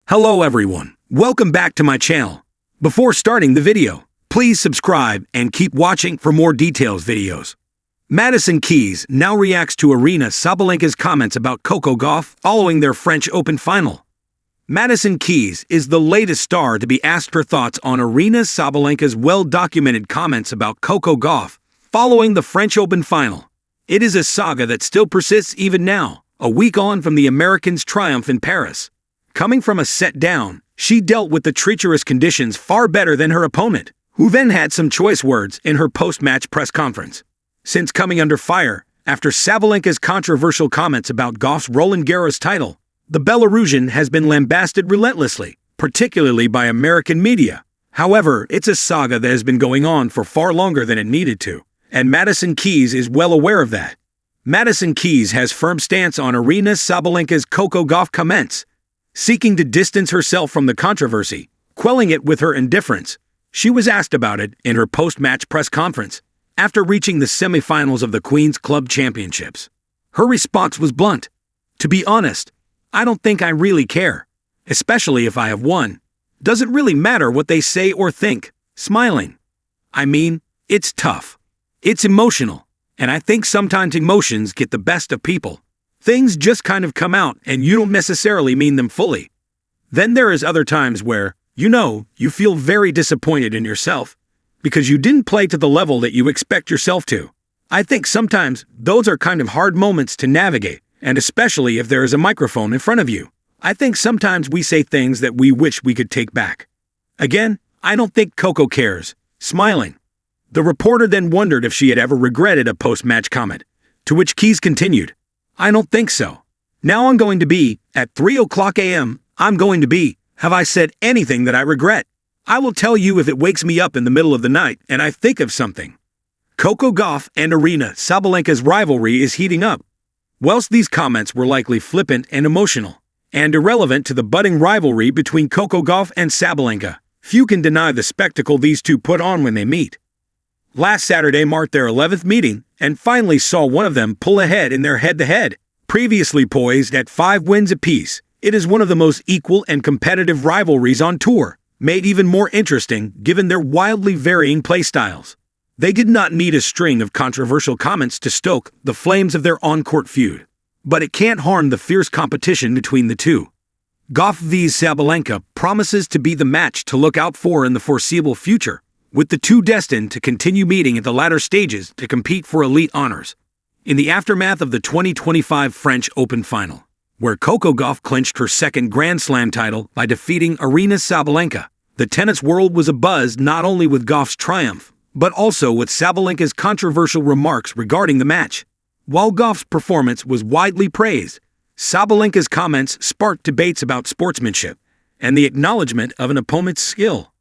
Hello everyone, welcome back to my channel. Before starting the video, please subscribe and keep watching for more details videos. Madison Keys now reacts to Aryna Sabalenka's comments about Coco Gauff following their French Open final. Madison Keys is the latest star to be asked her thoughts on Aryna Sabalenka's well-documented comments about Coco Gauff following the French Open final. It is a saga that still persists even now, a week on from the Americans' triumph in Paris. Coming from a set down, she dealt with the treacherous conditions far better than her opponent, who then had some choice words in her post-match press conference. Since coming under fire after Sabalenka's controversial comments about Gauff's Roland Garros title, the Belarusian has been lambasted relentlessly, particularly by American media. However, it's a saga that has been going on for far longer than it needed to, and Madison Keys is well aware of that. Madison Keys has firm stance on Aryna Sabalenka's Coco Gauff comments, seeking to distance herself from the controversy, quelling it with her indifference. She was asked about it in her post-match press conference after reaching the semifinals of the Queen's Club Championships. Her response was blunt. "To be honest, I don't think I really care, especially if I have won. Does it really matter what they say or think?" Smiling. "I mean, it's tough. It's emotional, and I think sometimes emotions get the best of people. Things just kind of come out and you don't necessarily mean them fully. Then there is other times where, you feel very disappointed in yourself because you didn't play to the level that you expect yourself to. I think sometimes those are kind of hard moments to navigate, and especially if there is a microphone in front of you. I think sometimes we say things that we wish we could take back. Again, I don't think Coco cares." Smiling. The reporter then wondered if she had ever regretted a post-match comment, to which Keys continued, "I don't think so. Now I'm going to be, at 3 a.m., I'm going to be, have I said anything that I regret? I will tell you if it wakes me up in the middle of the night and I think of something." Coco Gauff and Aryna Sabalenka's rivalry is heating up. Whilst these comments were likely flippant and emotional, and irrelevant to the budding rivalry between Coco Gauff and Sabalenka, few can deny the spectacle these two put on when they meet. Last Saturday marked their 11th meeting and finally saw one of them pull ahead in their head-to-head. Previously poised at 5 wins apiece, it is one of the most equal and competitive rivalries on tour, made even more interesting given their wildly varying playstyles. They did not need a string of controversial comments to stoke the flames of their on-court feud, but it can't harm the fierce competition between the two. Gauff vs Sabalenka promises to be the match to look out for in the foreseeable future, with the two destined to continue meeting at the latter stages to compete for elite honors. In the aftermath of the 2025 French Open final, where Coco Gauff clinched her second Grand Slam title by defeating Aryna Sabalenka, the tennis world was abuzz not only with Gauff's triumph, but also with Sabalenka's controversial remarks regarding the match. While Gauff's performance was widely praised, Sabalenka's comments sparked debates about sportsmanship and the acknowledgement of an opponent's skill.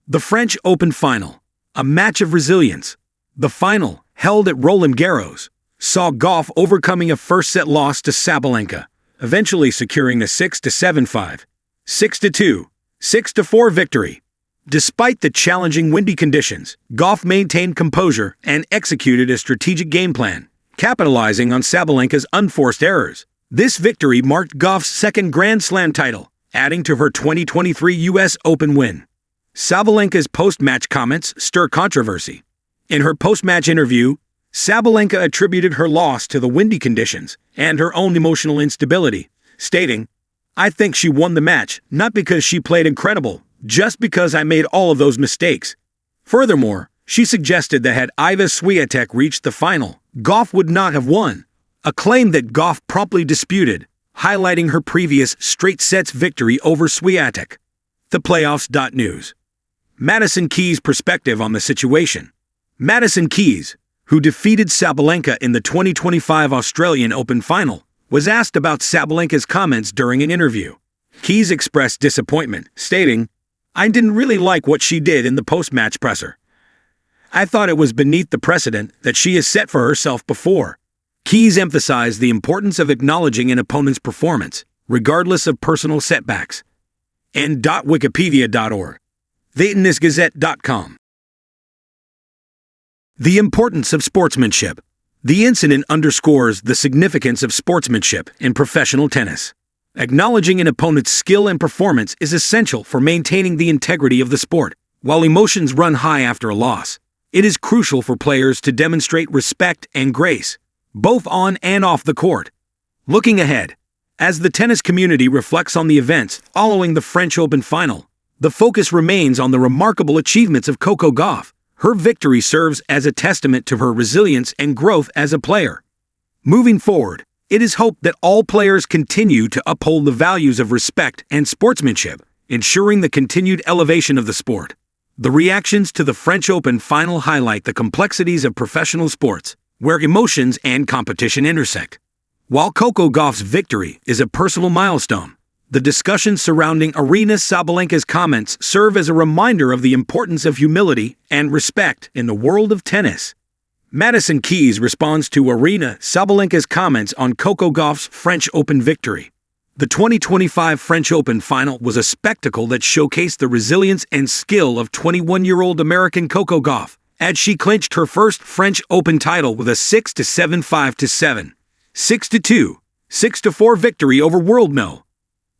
The French Open final, a match of resilience. The final, held at Roland Garros, saw Gauff overcoming a first-set loss to Sabalenka, eventually securing a 6-7-5, 6-2, 6-4 victory. Despite the challenging windy conditions, Gauff maintained composure and executed a strategic game plan, capitalizing on Sabalenka's unforced errors. This victory marked Gauff's second Grand Slam title, adding to her 2023 U.S. Open win. Sabalenka's post-match comments stir controversy. In her post-match interview, Sabalenka attributed her loss to the windy conditions and her own emotional instability, stating, "I think she won the match, not because she played incredible, just because I made all of those mistakes." Furthermore, she suggested that had Iga Swiatek reached the final, Gauff would not have won, a claim that Gauff promptly disputed, highlighting her previous straight sets victory over Swiatek. ThePlayoffs.news. Madison Keys' perspective on the situation. Madison Keys, who defeated Sabalenka in the 2025 Australian Open final, was asked about Sabalenka's comments during an interview. Keys expressed disappointment, stating, "I didn't really like what she did in the post-match presser. I thought it was beneath the precedent that she has set for herself before." Keys emphasized the importance of acknowledging an opponent's performance, regardless of personal setbacks. N.Wikipedia.org. TheInnisGazette.com. The importance of sportsmanship. The incident underscores the significance of sportsmanship in professional tennis. Acknowledging an opponent's skill and performance is essential for maintaining the integrity of the sport. While emotions run high after a loss, it is crucial for players to demonstrate respect and grace, both on and off the court. Looking ahead, as the tennis community reflects on the events following the French Open final, the focus remains on the remarkable achievements of Coco Gauff. Her victory serves as a testament to her resilience and growth as a player. Moving forward, it is hoped that all players continue to uphold the values of respect and sportsmanship, ensuring the continued elevation of the sport. The reactions to the French Open final highlight the complexities of professional sports, where emotions and competition intersect. While Coco Gauff's victory is a personal milestone, the discussions surrounding Aryna Sabalenka's comments serve as a reminder of the importance of humility and respect in the world of tennis. Madison Keys responds to Aryna Sabalenka's comments on Coco Gauff's French Open victory. The 2025 French Open final was a spectacle that showcased the resilience and skill of 21-year-old American Coco Gauff, as she clinched her first French Open title with a 6-7, 5-7, 6-2, 6-4 victory over world no.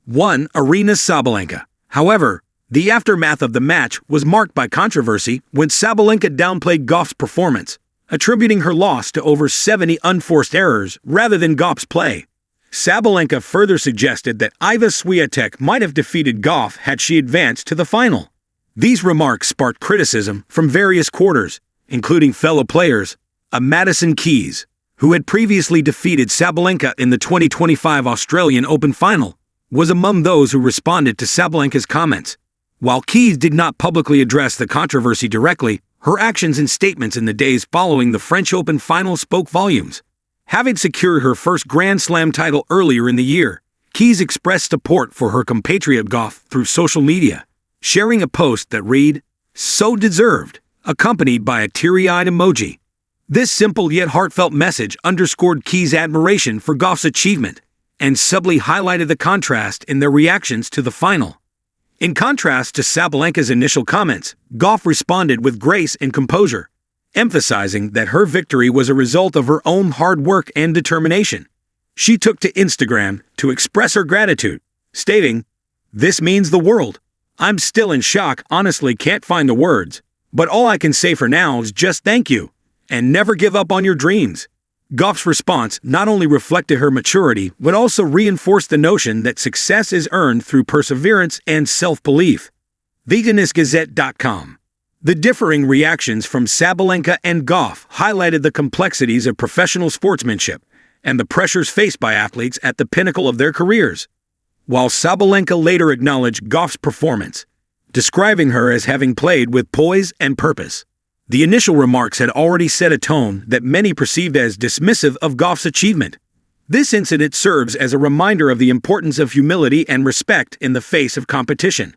1 Aryna Sabalenka. However, the aftermath of the match was marked by controversy when Sabalenka downplayed Gauff's performance, attributing her loss to over 70 unforced errors rather than Gauff's play. Sabalenka further suggested that Iga Swiatek might have defeated Gauff had she advanced to the final. These remarks sparked criticism from various quarters, including fellow players. Madison Keys, who had previously defeated Sabalenka in the 2025 Australian Open final, was among those who responded to Sabalenka's comments. While Keys did not publicly address the controversy directly, her actions and statements in the days following the French Open final spoke volumes. Having secured her first Grand Slam title earlier in the year, Keys expressed support for her compatriot Gauff through social media, sharing a post that read, "So deserved," accompanied by a teary-eyed emoji. This simple yet heartfelt message underscored Keys' admiration for Gauff's achievement and subtly highlighted the contrast in their reactions to the final. In contrast to Sabalenka's initial comments, Gauff responded with grace and composure, emphasizing that her victory was a result of her own hard work and determination. She took to Instagram to express her gratitude, stating, "This means the world. I'm still in shock, honestly can't find the words, but all I can say for now is just thank you, and never give up on your dreams." Gauff's response not only reflected her maturity, but also reinforced the notion that success is earned through perseverance and self-belief. TheTennisGazette.com. The differing reactions from Sabalenka and Gauff highlighted the complexities of professional sportsmanship and the pressures faced by athletes at the pinnacle of their careers. While Sabalenka later acknowledged Gauff's performance, describing her as having played with poise and purpose, the initial remarks had already set a tone that many perceived as dismissive of Gauff's achievement. This incident serves as a reminder of the importance of humility and respect in the face of competition.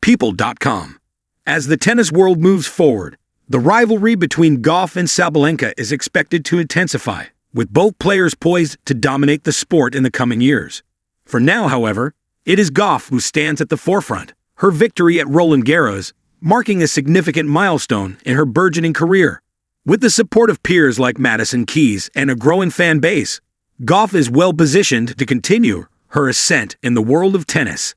People.com. As the tennis world moves forward, the rivalry between Gauff and Sabalenka is expected to intensify, with both players poised to dominate the sport in the coming years. For now, however, it is Gauff who stands at the forefront, her victory at Roland Garros marking a significant milestone in her burgeoning career. With the support of peers like Madison Keys and a growing fan base, Gauff is well positioned to continue her ascent in the world of tennis.